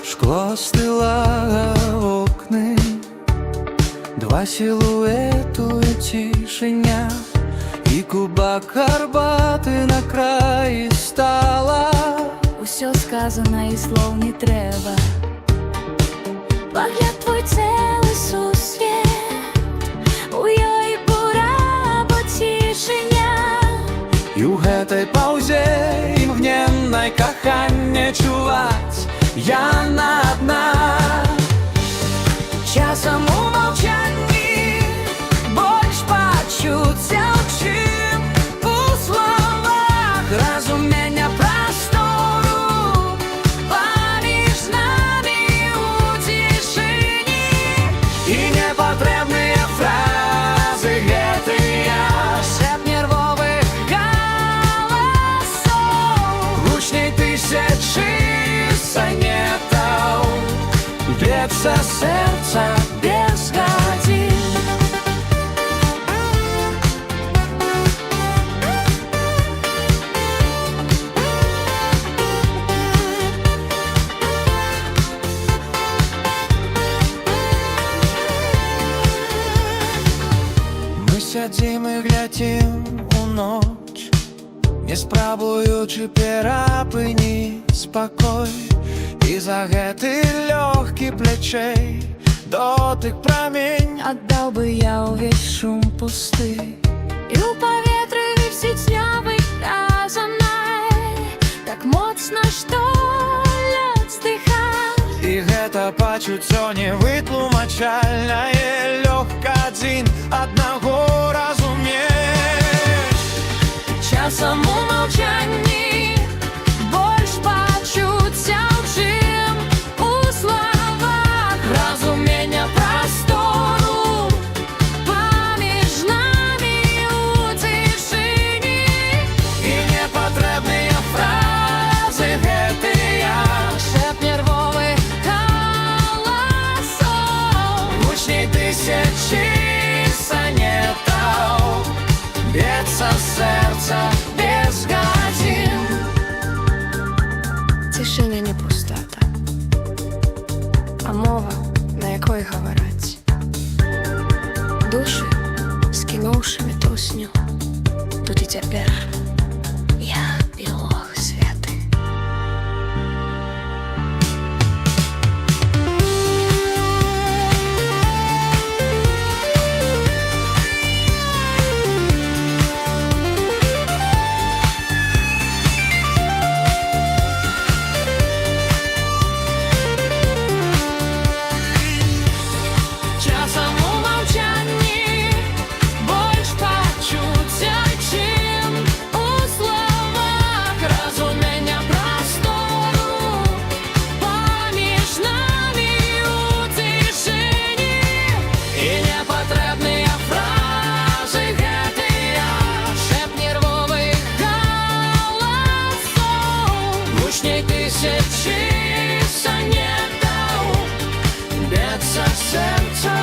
Шкло стила окни, два силуету і тишиня, і кубок гарбати на краї стала. Усё сказано і слов не треба. Погляд твой цілий сусвіт, у ёй пора потішення. І у гэтай паўзе імгненнай каханне чуваць яна адна. Часам у маўчанні больш пачуццяў, чым у словах. Разумення Простору паміж намі у цішыні. і непатрэбныя фразы гэтыя. Шэпт нервовых галасоў Гучней тысячы сонетаў, б'ецца сэрца без гадзін. Мы сядзім і глядзім у ноч, не спрабуючы перапыніць спакой. І за гэты лёгкі плячэй дотык прамень аддаў бы я ўвесь шум пусты. І ў паветры сіцнявы казанай так моцна, што лёд здыхае. І гэта пачуццё невытлумачальнае, лёгка адзін аднаго разумець. Часам у маўчанні больш пачуццяў, чым у словах. Разумення простору паміж намі у цішыні. І непатрэбныя фразы гэтыя. Шэпт нервовых галасоў Гучней тысячы сонетаў, б'ецца сэрца без гадзін. цішыня не пустата, а мова, на якой гавараць. Душы, скінуўшы мітусню, тут і цяпер я білог святы. Часам у маўчанні больш пачуццяў, чым у словах. Разумення простору паміж намі у цішыні. І непатрэбныя Фразы гэтыя, шэпт нервовых галасоў, гучней тысячы сонетаў, б'ецца сэрца